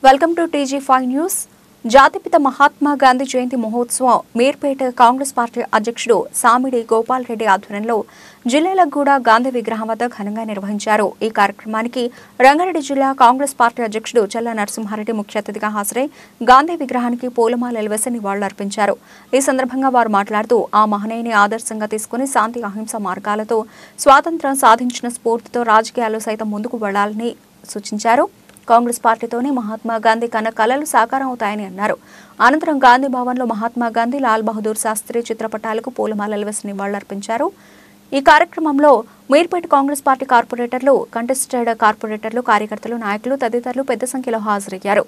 Welcome to TG5 news. జాతిపిత మహాత్మా గాంధీ జయంతి మహోత్సవం Meerpet Congress party అధ్యక్షుడు సామిడి గోపాల్ రెడ్డి ఆధ్వర్యంలో జిల్లాలగూడ గాంధీ విగ్రహం వద్ద ఘనంగా నిర్వహించారు. ఈ కార్యక్రమానికి రంగారెడ్డి జిల్లా కాంగ్రెస్ పార్టీ అధ్యక్షుడు చల్లా నరసింహారెడ్డి ముఖ్య అతిథిగా హాజరై గాంధీ విగ్రహానికి పూలమాలలు వేసి నివాళులర్పించారు. ఈ సందర్భంగా వారు మాట్లాడుతూ ఆ మహనీయుని ఆదర్శంగా తీసుకుని శాంతి అహింస మార్గాలతో స్వాతంత్ర్యం సాధించిన స్ఫూర్తితో రాజకీయాలు సైతం ముందుకు వెళ్లాలని సూచించారు. కాంగ్రెస్ పార్టీతోనే మహాత్మా గాంధీ కన్న కలలు సాకారం అవుతాయని అన్నారు. అనంతరం గాంధీ భవన్లో మహాత్మా గాంధీ, లాల్ బహదూర్ శాస్త్రి చిత్రపటాలకు పూలమాలలు వేసి నివాళులర్పించారు. ఈ కార్యక్రమంలో మీర్పేట కాంగ్రెస్ పార్టీ కార్పొరేటర్లు, కంటెస్టెడ్ కార్పొరేటర్లు, కార్యకర్తలు, నాయకులు తదితరులు పెద్ద సంఖ్యలో హాజరయ్యారు.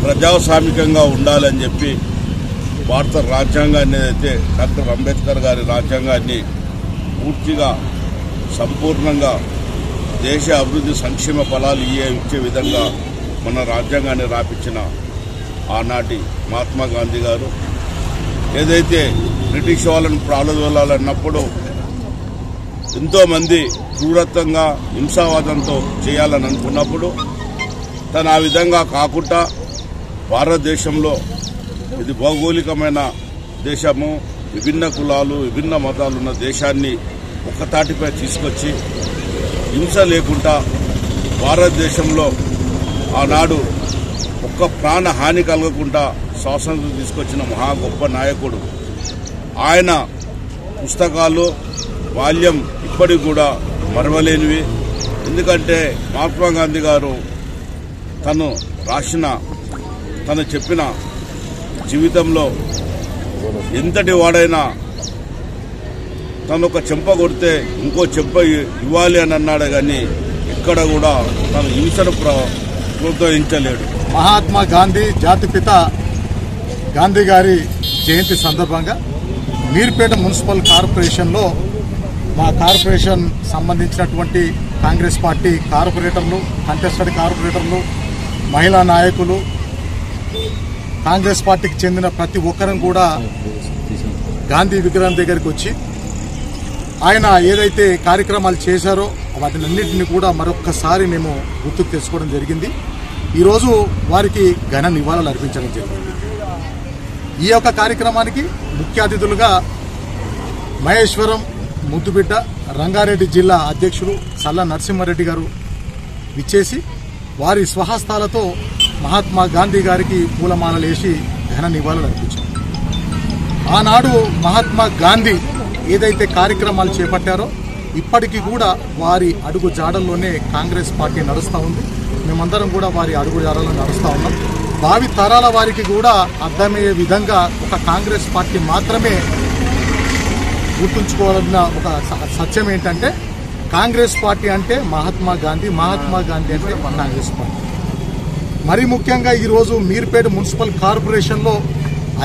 ప్రజాస్వామికంగా ఉండాలని చెప్పి భారత రాజ్యాంగాన్ని అయితే డాక్టర్ అంబేద్కర్ గారి రాజ్యాంగాన్ని పూర్తిగా సంపూర్ణంగా దేశ అభివృద్ధి సంక్షేమ ఫలాలు ఇచ్చే విధంగా మన రాజ్యాంగాన్ని రాపించిన ఆనాటి మహాత్మా గాంధీ గారు ఏదైతే బ్రిటిష్ వాళ్ళను ప్రారంభించాలన్నప్పుడు ఎంతోమంది క్రూరత్వంగా హింసావాదంతో చేయాలని అనుకున్నప్పుడు తను ఆ విధంగా కాకుండా భారతదేశంలో ఇది భౌగోళికమైన దేశము, విభిన్న కులాలు, విభిన్న మతాలు ఉన్న దేశాన్ని ఒక్కతాటిపై తీసుకొచ్చి హింస లేకుండా భారతదేశంలో ఆనాడు ఒక్క ప్రాణ హాని కలగకుండా స్వాతంత్రం తీసుకొచ్చిన మహా గొప్ప నాయకుడు. ఆయన పుస్తకాలు బాల్యం ఇప్పటికి కూడా మరవలేనివి. ఎందుకంటే మహాత్మా గాంధీ గారు తను చెప్పిన జీవితంలో ఎంతటి వాడైనా తను ఒక చెంప కొడితే ఇంకో చెంప ఇవ్వాలి అని అన్నాడు, కానీ ఎక్కడ కూడా తను హింసను ప్రోత్సహించలేడు. మహాత్మా గాంధీ జాతిపిత గాంధీ గారి జయంతి సందర్భంగా మీర్పేట మున్సిపల్ కార్పొరేషన్లో మా కార్పొరేషన్ సంబంధించినటువంటి కాంగ్రెస్ పార్టీ కార్పొరేటర్లు, కంటెస్టెడ్ కార్పొరేటర్లు, మహిళా నాయకులు, కాంగ్రెస్ పార్టీకి చెందిన ప్రతి ఒక్కరం కూడా గాంధీ విగ్రహం దగ్గరికి వచ్చి ఆయన ఏదైతే కార్యక్రమాలు చేశారో వాటినన్నింటినీ కూడా మరొక్కసారి మేము గుర్తుకు తెచ్చుకోవడం జరిగింది. ఈరోజు వారికి ఘన నివాళులు అర్పించడం జరిగింది. ఈ యొక్క కార్యక్రమానికి ముఖ్య అతిథులుగా మహేశ్వరం ముద్దుబిడ్డ రంగారెడ్డి జిల్లా అధ్యక్షులు చల్లా నరసింహారెడ్డి గారు విచ్చేసి వారి స్వహస్తాలతో మహాత్మా గాంధీ గారికి పూలమాలలు వేసి ఘన నివాళులు అర్పించారు. ఆనాడు మహాత్మా గాంధీ ఏదైతే కార్యక్రమాలు చేపట్టారో ఇప్పటికీ కూడా వారి అడుగు జాడల్లోనే కాంగ్రెస్ పార్టీ నడుస్తూ ఉంది. మేమందరం కూడా వారి అడుగు జాడల్లో నడుస్తూ ఉన్నాం. భావి తరాల వారికి కూడా అర్థమయ్యే విధంగా ఒక కాంగ్రెస్ పార్టీ మాత్రమే గుర్తుంచుకోవాలన్న ఒక సత్యం ఏంటంటే కాంగ్రెస్ పార్టీ అంటే మహాత్మా గాంధీ, మహాత్మా గాంధీ అంటే కాంగ్రెస్ పార్టీ. మరి ముఖ్యంగా ఈరోజు మీర్పేట మున్సిపల్ కార్పొరేషన్లో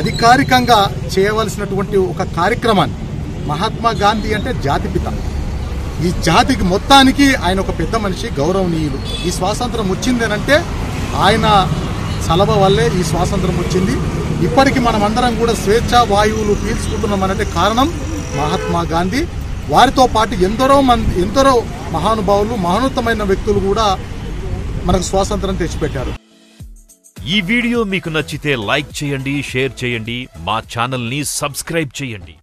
అధికారికంగా చేయవలసినటువంటి ఒక కార్యక్రమాన్ని, మహాత్మా గాంధీ అంటే జాతిపిత, ఈ జాతికి మొత్తానికి ఆయన ఒక పెద్ద మనిషి, గౌరవనీయులు. ఈ స్వాతంత్రం వచ్చిందేనంటే ఆయన సలభ వల్లే ఈ స్వాతంత్రం వచ్చింది. ఇప్పటికీ మనమందరం కూడా స్వేచ్ఛా వాయువులు పీల్చుకుంటున్నామనంటే కారణం మహాత్మా గాంధీ. వారితో పాటు ఎందరో మహానుభావులు, మహోన్నతమైన వ్యక్తులు కూడా మనకు స్వాతంత్రం తెచ్చిపెట్టారు. ఈ వీడియో మీకు నచ్చితే లైక్ చేయండి, షేర్ చేయండి, మా ఛానల్ ని సబ్స్క్రైబ్ చేయండి.